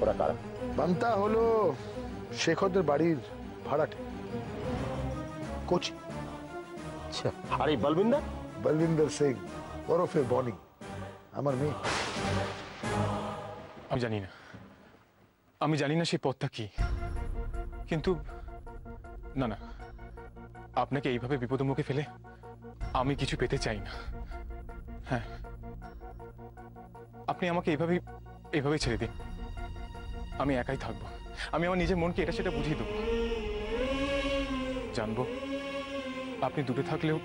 ওরা কারা? বান্তা হলো শেখরদের বাড়ির ভাড়াটে, কোচি। আচ্ছা, আর এই বলবিন্দর? বলবিন্দর সিং ওরফে বনি, আমার মেয়ে। আমি জানি না সেই পথটা কি, কিন্তু না না, আপনাকে এইভাবে বিপদের মুখে ফেলে আমি কিছু পেতে চাই না। হ্যাঁ, আপনি আমাকে এইভাবেই ছেড়ে দিন। আমি একাই থাকবো। আমি আমার নিজের মনকে এটা সেটা বুঝিয়ে দেবো। জানবো আপনি দূরে থাকলেও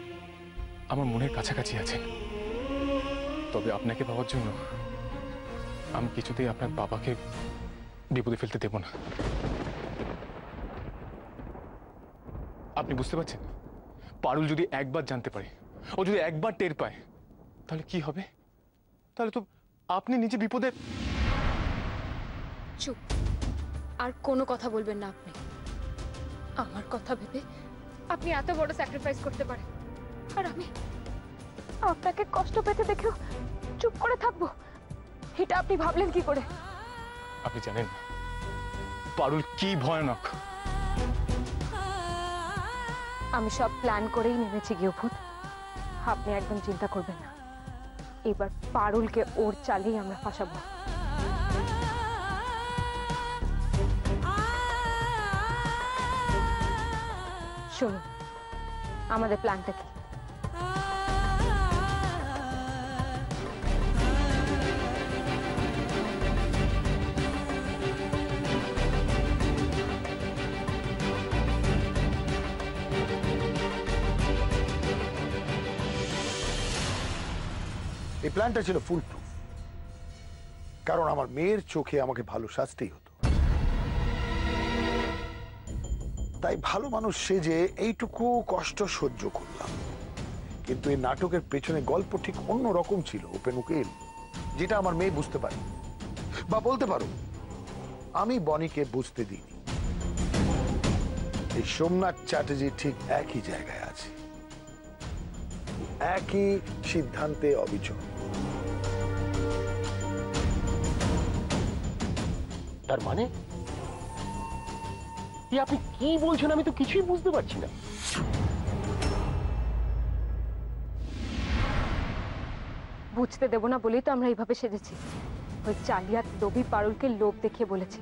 আমার মনের কাছাকাছি আছেন। তবে আপনাকে পাওয়ার জন্য আমি কিছুতেই আপনার বাবাকে বিপদে ফেলতে দেব না। আপনি বুঝতে পারছেন? পারুল যদি একবার জানতে পারে, ও যদি একবার টের পায়, তাহলে কি হবে? তাহলে তো আপনি নিজে বিপদে। চুপ, আর কোনো কথা বলবেন না আপনি। আমার কথা ভেবে আপনি এত বড় স্যাক্রিফাইস করতে পারেন, আর আমি আপনাকে কষ্ট পেতে দেখেও চুপ করে থাকবো, এটা আপনি ভাবলেন কি করে? আপনি জানেন না পারুল কি ভয়ানক। আমি সব প্ল্যান করেই নেমেছি গিয়েভূত, আপনি একদম চিন্তা করবেন না। এবার পারুলকে ওর চালেই আমরা ফাঁসাবো। শুনুন আমাদের প্ল্যানটা কি। এই প্ল্যানটা ছিল ফুল প্রুফ, কারণ আমার মেয়ের চোখে আমাকে ভালো সাজতেই হতো। তাই ভালো মানুষ সেজে এইটুকু কষ্ট সহ্য করলাম। কিন্তু এই নাটকের পেছনে গল্প ঠিক অন্য রকম ছিল ওপেন উকিল, যেটা আমার মেয়ে বুঝতে পারে, বা বলতে পারো আমি বনিকে বুঝতে দিইনি। এই সোমনাথ চ্যাটার্জি ঠিক একই জায়গায় আছে, একই সিদ্ধান্তে অবিচল। তার মানে আপনি কি বলছেন? আমি তো কিছুই বুঝতে পারছি না। বুঝতে দেব না বলেই তো আমরা এইভাবে সেজেছি। ওই চালিয়াত লোভী পারুলকে লোভ দেখিয়ে বলেছি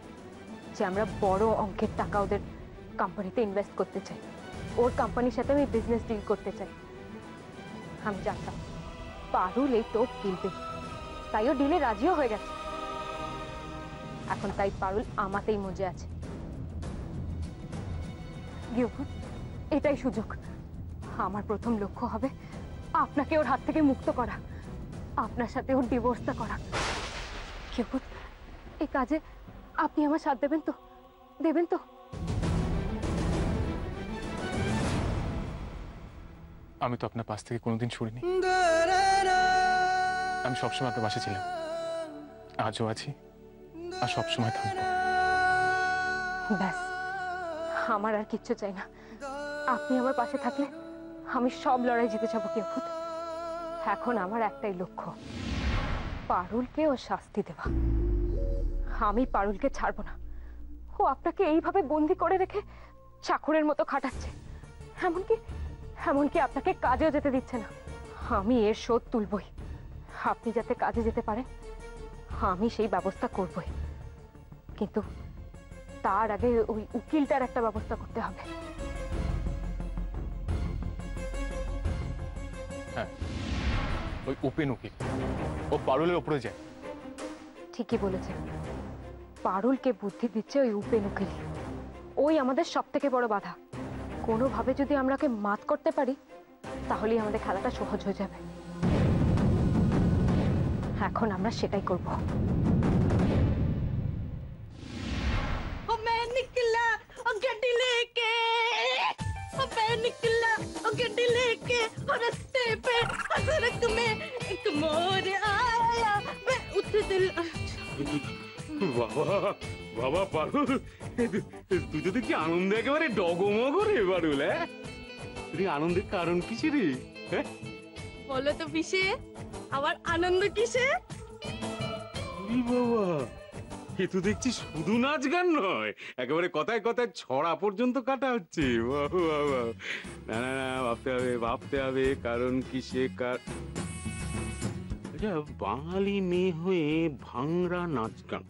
যে আমরা বড় অঙ্কের টাকা ওদের কোম্পানিতে ইনভেস্ট করতে চাই, ওর কোম্পানির সাথে আমি বিজনেস ডিল করতে চাই। আমি জানতাম পারুল এই তো গিলবে, তাই ও ডিলে রাজিও হয়ে গেছে। এখন তাই পারুল আমাতেই মজে আছে। গিয়েভূত, এটাই সুযোগ। আমার প্রথম লক্ষ্য হবে আপনাকে ওর হাত থেকে মুক্ত করা, আপনার সাথে ওর ডিভোর্সটা করা। গিয়েভূত, এই কাজে আপনি আমার সাথ দেবেন তো? দেবেন তো? আমি তো আপনার পাশ থেকে কোনোদিন সরিনি। আমি সবসময় আপনার পাশে ছিলাম, আজও আছি, আর সবসময় থাকবো। ব্যাস, আমার আর কিচ্ছু চাই না। আপনি আমার পাশে থাকলে আমি সব লড়াই জিতে যাবো গিয়েভূত। এখন আমার একটাই লক্ষ্য, পারুলকে ও শাস্তি দেওয়া। আমি পারুলকে ছাড়বো না। ও আপনাকে এইভাবে বন্দি করে রেখে চাকরের মতো খাটাচ্ছে, এমনকি আপনাকে কাজেও যেতে দিচ্ছে না। আমি এর শোধ তুলবই। আপনি যাতে কাজে যেতে পারেন আমি সেই ব্যবস্থা করবই, কিন্তু তার আগে ওই উকিলটার একটা ব্যবস্থা করতে হবে। হ্যাঁ, ওই ওপেন উকিল, ও পারুলের ওপরে যায়। ঠিকই বলেছেন, পারুলকে বুদ্ধি দিচ্ছে ওই উপেন উকিল। ওই আমাদের সব থেকে বড় বাধা। কোনোভাবে যদি আমরা ওকে মাত করতে পারি তাহলেই আমাদের খেলাটা সহজ হয়ে যাবে। এখন আমরা সেটাই করব। বাবা বাবা পারুল, তুই তো দেখছি আনন্দ একেবারে ডগমগ রে পারুল। হ্যাঁ, তুই আনন্দের কারণ কিসে রে? বলো তো পিসে, আমার আনন্দ কিসে? বাবা এ তো দেখছি শুধু নাচ গান নয়, একেবারে কথায় কথায় ছড়া পর্যন্ত কাটা হচ্ছে। বাহ, বাহ, বাহ। না না না, ভাবতে হবে কারণ কি সে কার। আচ্ছা, বাঙালি মেয়ে হয়ে ভাংড়া নাচ গান,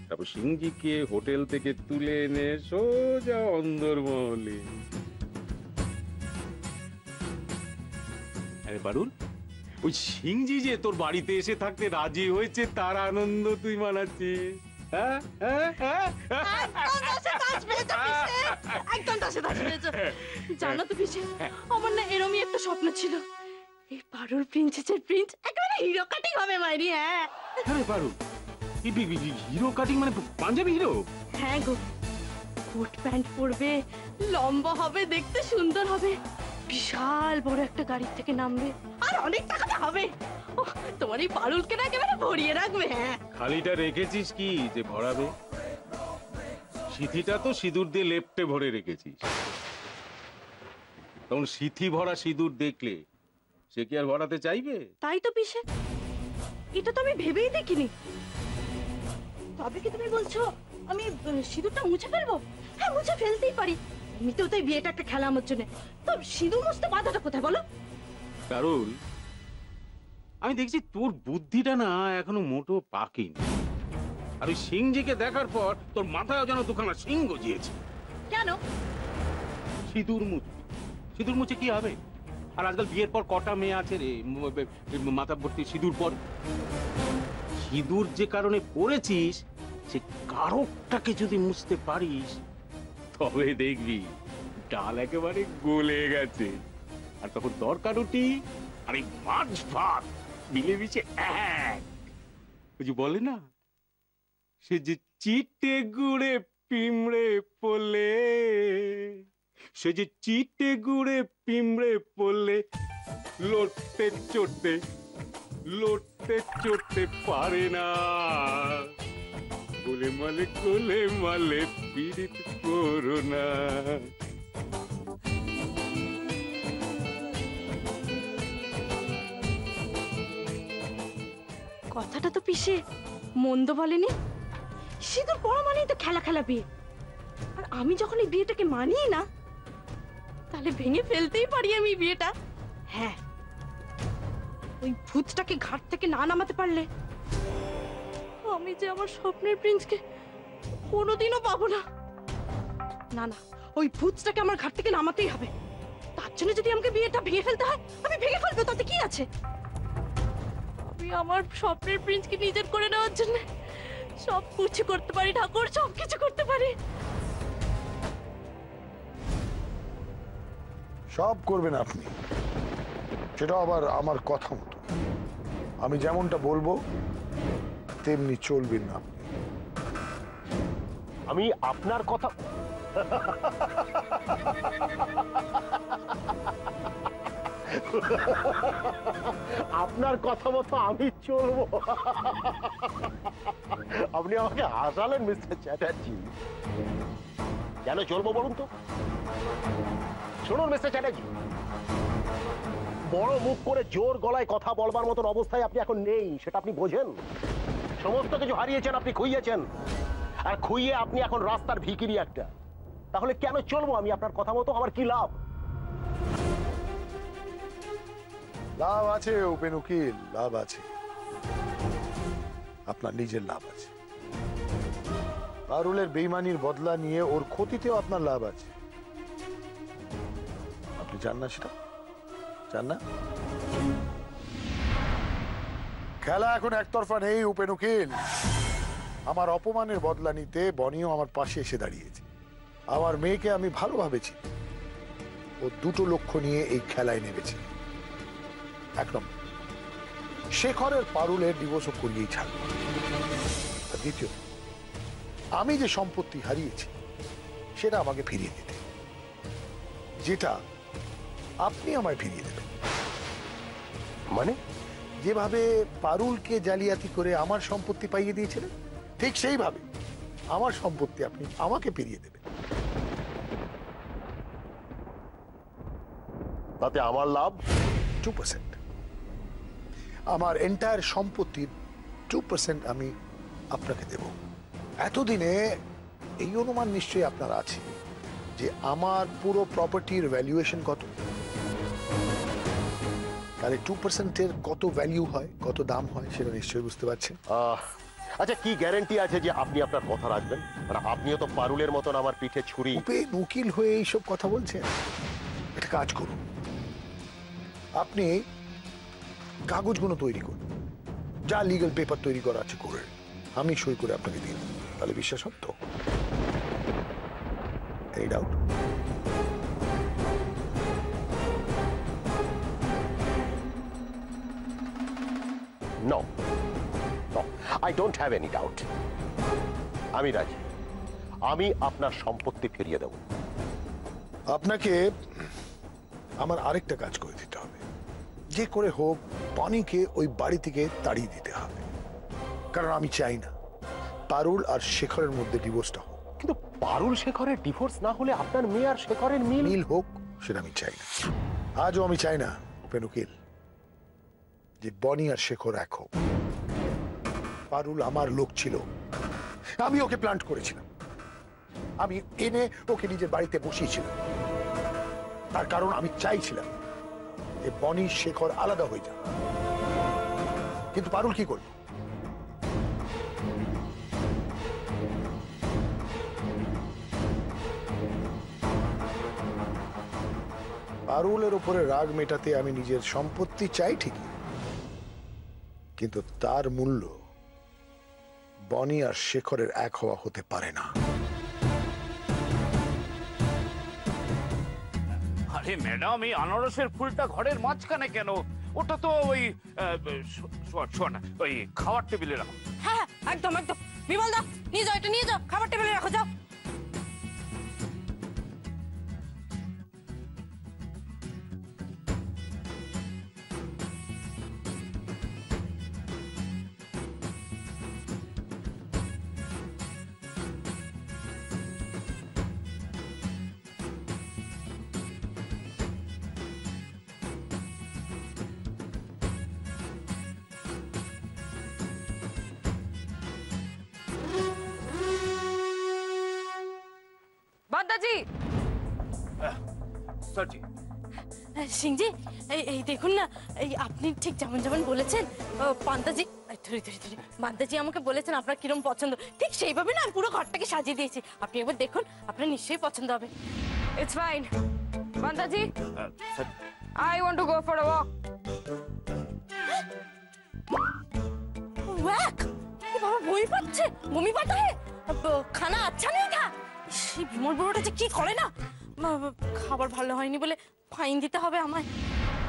তারপর সিংজিকে হোটেল থেকে তুলে এনে সোজা অন্দরমহলে। আরে পারুল, ওই সিংজি যে তোর বাড়িতে এসে থাকতে রাজি হয়েছে তার আনন্দ তুই মানাচ্ছিস? হ্যাঁ হ্যাঁ হ্যাঁ। একদম তাসে তাস পেয়েছো। জানো তো পিসে, আমার না এরমই একটা স্বপ্ন ছিল, এই পারুল প্রিন্সেসের প্রিন্স একেবারে হিরো কাটিং হবে মাইরি। হ্যাঁ আরে পারুল, হিরো কাটিং মানে পাঞ্জাবি হিরো? হ্যাঁ গো, কোট প্যান্ট পরবে, লম্বা হবে, দেখতে সুন্দর হবে, বিশাল বড় একটা গাড়ির থেকে নামবে, আর অনেক টাকাটা হবে। ওহ, তোমার এই পারুলকে না একেবারে ভরিয়ে রাখবে। হ্যাঁ, খালিটা রেখেছিস কি যে ভরাবে? সিথিটা তো সিঁদুর দিয়ে লেপ্টে ভরে রেখেছিস। তখন সিথি ভরা সিঁদুর দেখলে সে কি আর ভরাতে চাইবে? তাই তো পিসে, এটা তো আমি ভেবেই দেখিনি। তবে কি তুমি বলছো আমি সিঁদুরটা মুছে ফেলবো? হ্যাঁ, মুছে ফেলতেই পারি, এমনিতেও তো এই বিয়েটা একটা খেলা আমার জন্য। তো সিঁদুর মুছতে বাধাটা কোথায় বলো? কারণ আমি দেখছি তোর বুদ্ধিটা না এখনো মোটো পাকেনি। আর ওই সিংজিকে দেখার পর তোর মাথায় যেন দুখানা সিং গজিয়েছে। কেন? সিঁদুর মুছে, সিঁদুর মুছে কি হবে? আর আজকাল বিয়ের পর কটা মেয়ে আছে রে মাথা ভর্তি সিঁদুর পর? সিঁদুর যে কারণে পড়েছিস সে কারকটাকে যদি মুছতে পারিস তবে দেখবি ডাল একেবারে গলে গেছে। আর তখন দরকার রুটি আর এই মাছ ভাত মিলে মিশে এক। ওই যে বলে না, সে যে চিটে গুড়ে পিমড়ে পড়লে, সে যে চিটে গুড়ে পিমড়ে পড়লে লড়তে চড়তে পারে না। গোলে মালে পীড়িত করো না। কথাটা তো পিসে মন্দ বলেনি। সিঁদুর পড়া মানেই তো খেলা খেলা বিয়ে, আর আমি যখন এই বিয়েটাকে মানি না, তাহলে ভেঙে ফেলতেই পারি আমি এই বিয়েটা। হ্যাঁ, ওই ভূতটাকে ঘাট থেকে না নামাতে পারলে আমি যে আমার স্বপ্নের প্রিন্সকে কোনোদিনও পাবো না। না না, ওই ভূতটাকে আমার ঘাট থেকে নামাতেই হবে। তার জন্য যদি আমাকে বিয়েটা ভেঙে ফেলতে হয়, আমি ভেঙে ফেলবো, তাতে কি আছে? আমি আমার স্বপ্নের প্রিন্সকে নিজের করে নেওয়ার জন্য সব কিছু করতে পারি ঠাকুর, সব কিছু করতে পারি। সব করবেন আপনি, সেটা আবার আমার কথা মতো। আমি যেমনটা বলবো তেমনি চলবেন না আপনি। আমি আপনার কথা আপনার কথা মতো আমি চলবো? আপনি আমাকে হাসালেন মিস্টার চ্যাটার্জি। কেন চলবো বলুন তো? শুনুন মিস্টার চ্যাটার্জি, বড় মুখ করে জোর গলায় কথা বলবার মতন অবস্থায় আপনি এখন নেই, সেটা আপনি বোঝেন। সমস্ত কিছু হারিয়েছেন, আপনি খুইয়েছেন, আর খুইয়ে আপনি এখন রাস্তার ভিখিরি একটা। তাহলে কেন চলবো আমি আপনার কথা মতো? আমার কি লাভ? লাভ আছে উপেন উকিল, লাভ আছে। আপনার নিজের লাভ আছে, পারুলের বেইমানির বদলা নিয়ে ওর ক্ষতিতেও আপনার লাভ আছে। আপনি চান না সেটা? চান না? খেলা এখন একতরফা নেই উপেন উকিল। আমার অপমানের বদলা নিতে বনিও আমার পাশে এসে দাঁড়িয়েছে। আমার মেয়েকে আমি ভালোভাবে চিনি। ও দুটো লক্ষ্য নিয়ে এই খেলায় নেমেছে। এক নম্বর, শেখরের পারুলের ডিভোর্স করিয়েই ছাড়ব। আর দ্বিতীয়, আমি যে সম্পত্তি হারিয়েছি সেটা আমাকে ফিরিয়ে দিতে, যেটা আপনি আমায় ফিরিয়ে দেবেন। মানে? যেভাবে পারুলকে জালিয়াতি করে আমার সম্পত্তি পাইয়ে দিয়েছিলেন, ঠিক সেইভাবে আমার সম্পত্তি আপনি আমাকে ফিরিয়ে দেবেন। তাতে আমার লাভ 2%। আমার এন্টায়ার সম্পত্তির 2% আমি আপনাকে দেব। এতদিনে এই অনুমান নিশ্চয়ই আপনার আছে যে আমার পুরো প্রপার্টির ভ্যালুয়েশন কত, তাহলে 2%-এর কত ভ্যালু হয়, কত দাম হয় সেটা নিশ্চয়ই বুঝতে পারছেন। আচ্ছা, কি গ্যারান্টি আছে যে আপনি আপনার কথা রাখবেন? মানে আপনিও তো পারুলের মতন আমার পিঠে ছুরি। উপেন উকিল হয়ে এইসব কথা বলছেন? একটা কাজ করুন, আপনি কাগজগুলো তৈরি করুন, যা লিগ্যাল পেপার তৈরি করা আছে করে আমি সই করে আপনাকে দিন, তাহলে বিশ্বাস হবে তো? এই doubt? No, no, I don't have any doubt. আমি রাজি, আমি আপনার সম্পত্তি ফিরিয়ে দেব। আপনাকে আমার আরেকটা কাজ করে দিতে হবে, যে করে হোক বনিকে ওই বাড়ি থেকে তাড়িয়ে দিতে হবে, কারণ আমি চাই না পারুল আর শেখরের মধ্যে ডিভোর্সটা হোক। কিন্তু পারুল শেখরের ডিভোর্স না হলে আপনার মেয়ে আর শেখরের মিল হোক সেটা আমি চাই না। আজও আমি চাই না উপেন উকিল যে বনি আর শেখর এক হোক। পারুল আমার লোক ছিল, আমি ওকে প্ল্যান্ট করেছিলাম, আমি এনে ওকে নিজের বাড়িতে বসিয়েছিলাম, তার কারণ আমি চাইছিলাম যে বনি শেখর আলাদা হয়ে যাক। কিন্তু পারুল কি করল? পারুলের উপরে রাগ মেটাতে আমি নিজের সম্পত্তি চাই ঠিকই, কিন্তু তার মূল্য বনি আর শেখরের এক হওয়া হতে পারে না। আরে ম্যাডাম, এই আনারসের ফুলটা ঘরের মাঝখানে কেন? ওটা তো ওই শোন, ওই খাওয়ার টেবিলে রাখো। হ্যাঁ একদম একদম। বিমল দা, নিয়ে যাও, এটা নিয়ে যাও, খাবার টেবিলে রাখো, যাও। বাদাজি, সরজি, সিংজি, এই দেখুন না, এই আপনি ঠিক যেমন যেমন বলেছেন, পান্তাজি বান্তাজি আমাকে বলেছেন আপনার কিরম পছন্দ, ঠিক সেইভাবে না আমি পুরো ঘরটাকে সাজিয়ে দিয়েছি। আপনি একবার দেখুন, আপনার নিশ্চয়ই পছন্দ হবে। It's fine. বাদাজি, sir, I want to go for a walk. Walk! ये বাবা বই পাচ্ছে, বমি পাতা হে, খানা আচ্ছা নেই থা। সেই বিমল বড়টা যে কি করে না, খাবার ভালো হয়নি বলে ফাইন দিতে হবে আমায়।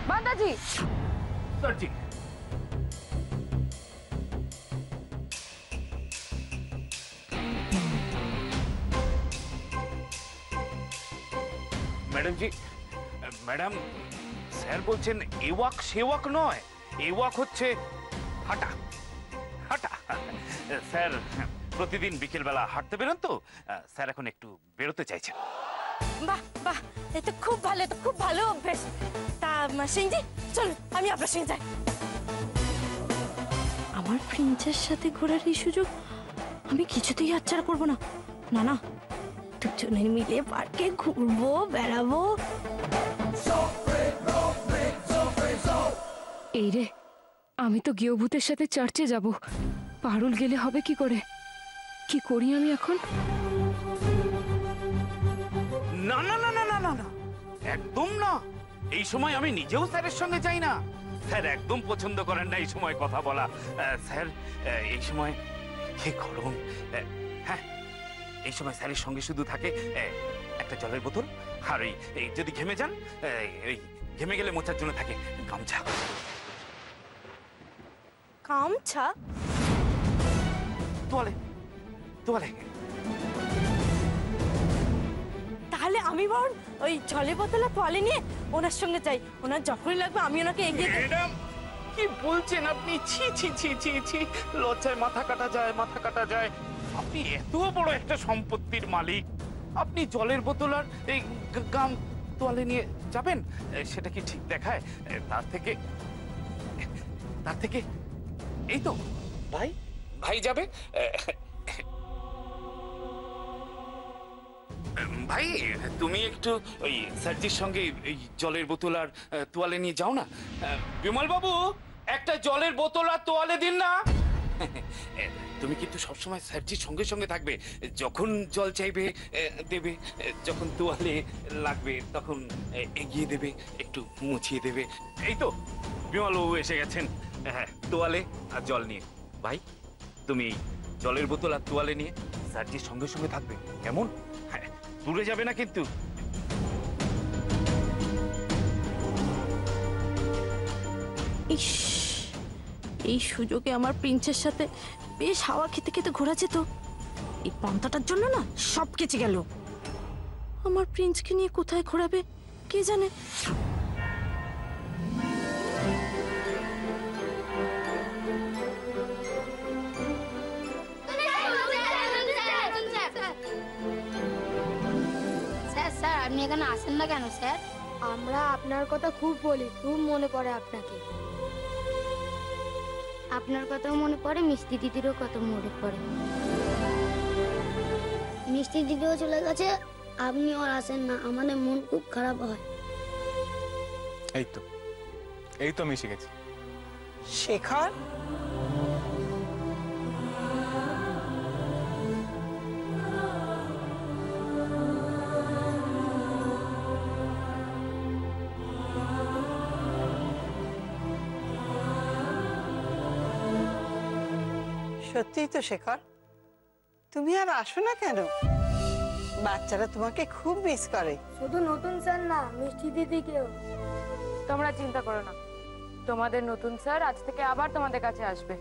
বাদাজি, সরজি, ম্যাডাম জি, ম্যাডাম, স্যার বলছেন এ ওয়াক সে ওয়াক নয়, এ ওয়াক হচ্ছে হাঁটা হাঁটা। স্যার প্রতিদিন বিকেলবেলা হাঁটতে বেরোন তো, স্যার এখন একটু বেরোতে চাইছেন। বাহ বাহ, এই তো খুব ভালো, তো খুব ভালো অভ্যেস। তা সিংজি, চল আমি আপনার সঙ্গে যাই। আমার প্রিন্সের সাথে ঘোরার এই সুযোগ আমি কিছুতেই হাতছাড়া করবো না। না না, দুজনে মিলে পার্কে ঘুরবো, বেড়াবো। এই রে, আমি তো গৃহভূতের সাথে চার্চে যাব, পারুল গেলে হবে কি করে? কি করি আমি এখন? না না না না না না না, একদম না। এই সময় আমি নিজেও স্যারের সঙ্গে যাই না। স্যার একদম পছন্দ করেন না এই সময় কথা বলা। স্যার এই সময় কি গরম। হ্যাঁ, এই সময় স্যারের সঙ্গে শুধু থাকে একটা জলের বোতল, আর এই যদি ঘেমে যান, এই ঘেমে গেলে মোছার জন্য থাকে গামছা। গামছা? তোয়ালে তোয়ালে। তাহলে আমি বরং ওই জলের বোতলে তোয়ালে নিয়ে ওনার সঙ্গে যাই। ওনার যখনই লাগবে আমি ওনাকে এগিয়ে দিই। ম্যাডাম, কি বলছেন আপনি? ছি ছি ছি ছি ছি, লজ্জায় মাথা কাটা যায়, মাথা কাটা যায়। আপনি এত বড় একটা সম্পত্তির মালিক, আপনি জলের বোতল আর এই গাম তোয়ালে নিয়ে যাবেন? সেটা কি ঠিক দেখায়? তার থেকে এই তো ভাই, ভাই যাবে। ভাই তুমি একটু ওই স্যারজির সঙ্গে ওই জলের বোতল আর তোয়ালে নিয়ে যাও না। বিমল বাবু, একটা জলের বোতল আর তোয়ালে দিন না। তুমি কিন্তু সবসময় স্যারজির সঙ্গে সঙ্গে থাকবে, যখন জল চাইবে দেবে, যখন তোয়ালে লাগবে তখন এগিয়ে দেবে, একটু মুছিয়ে দেবে। এই তো বিমল বাবু এসে গেছেন। হ্যাঁ, তোয়ালে আর জল নিয়ে। ভাই তুমি জলের বোতল আর তোয়ালে নিয়ে স্যারজির সঙ্গে সঙ্গে থাকবে, কেমন? হ্যাঁ, দূরে যাবে না কিন্তু। ইস, এই সুযোগে আমার প্রিন্সের সাথে বেশ হাওয়া খেতে খেতে ঘোরা যেত। এই পন্থাটার জন্য না সব কেচে গেল। আমার প্রিন্সকে নিয়ে কোথায় ঘোরাবে কে জানে। স্যার স্যার আপনি এখানে আসেন না কেন স্যার? আমরা আপনার কথা খুব বলি, খুব মনে পড়ে আপনাকে। আপনার কথাও মনে পড়ে, মিষ্টি দিদিরও কত মনে পড়ে। মিষ্টি দিদিও চলে গেছে, আপনি আর আসেন না, আমাদের মন খুব খারাপ হয়। এই তো আমি এসে গেছি। শেখর, সত্যিই তো শেখর, তুমি আর আসো না কেন? বাচ্চারা তোমাকে খুব মিস করে। শুধু নতুন স্যার না, মিষ্টি দিদিকেও। তোমরা চিন্তা করো না, তোমাদের নতুন স্যার আজ থেকে আবার তোমাদের কাছে আসবে,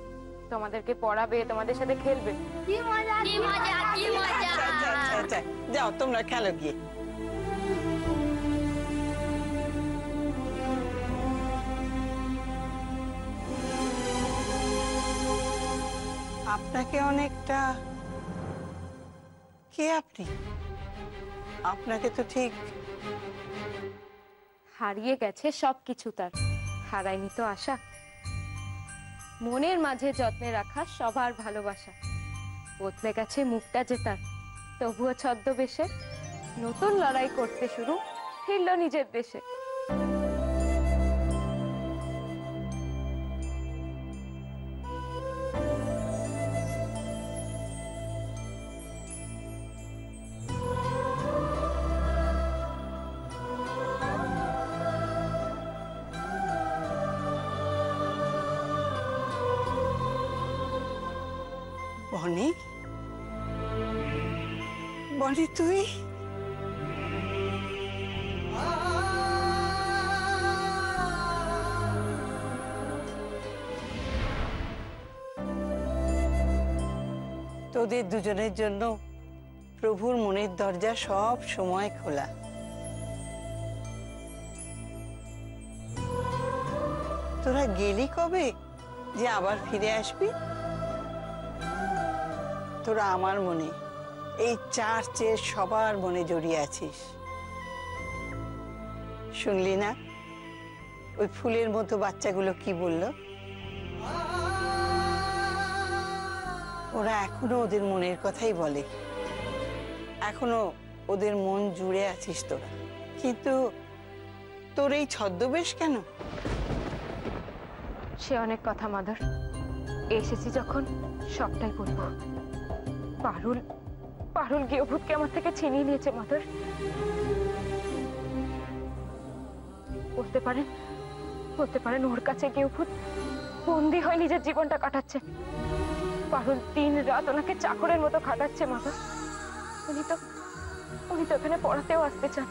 তোমাদেরকে পড়াবে, তোমাদের সাথে খেলবে। কি মজা, কি মজা, কি মজা। আচ্ছা, যাও তোমরা খেলো গিয়ে। আপনাকে অনেকটা, কে আপনি? আপনাকে তো ঠিক হারিয়ে গেছে সবকিছু, তার হারায়নি তো আশা। মনের মাঝে যত্নে রাখা সবার ভালোবাসা। বদলে গেছে মুখটা যে তার, তবুও ছদ্মবেশে নতুন লড়াই করতে শুরু, ফিরল নিজের দেশে। বনি, বনি তুই? তোদের দুজনের জন্য প্রভুর মনের দরজা সব সময় খোলা। তোরা গেলি কবে যে আবার ফিরে আসবি? তোরা আমার মনে, এই চার্চের সবার মনে জড়িয়ে আছিস। শুনলি না ওই ফুলের মতো বাচ্চাগুলো কি বলল? ওরা এখনো ওদের মনের কথাই বলে, এখনো ওদের মন জুড়ে আছিস তোরা। কিন্তু তোর এই ছদ্মবেশ কেন? সে অনেক কথা মাদার, এসেছি যখন সবটাই বলবো। পারুল পারুল গৃহভূতকে আমার থেকে ছিনিয়ে নিয়েছে মাদার। বলতে পারেন ওর কাছে গৃহভূত বন্দী হয়ে নিজের জীবনটা কাটাচ্ছে। পারুল দিন রাত ওনাকে চাকরের মতো খাটাচ্ছে মাদার। উনি তো এখানে পড়াতেও আসতে চান,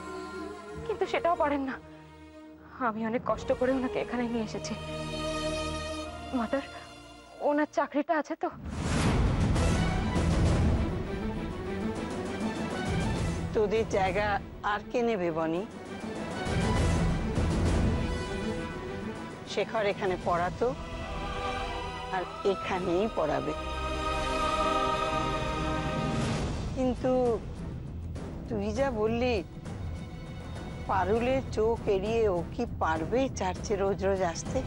কিন্তু সেটাও পারেন না। আমি অনেক কষ্ট করে ওনাকে এখানে নিয়ে এসেছি মাদার। ওনার চাকরিটা আছে তো? তোদের জায়গা আর কে নেবে বনি? শেখর এখানে পড়াতো আর এখানেই পড়াবে। কিন্তু তুই যা বললি, পারুলের চোখ এড়িয়ে ও কি পারবে চার্চে রোজ রোজ আসতে?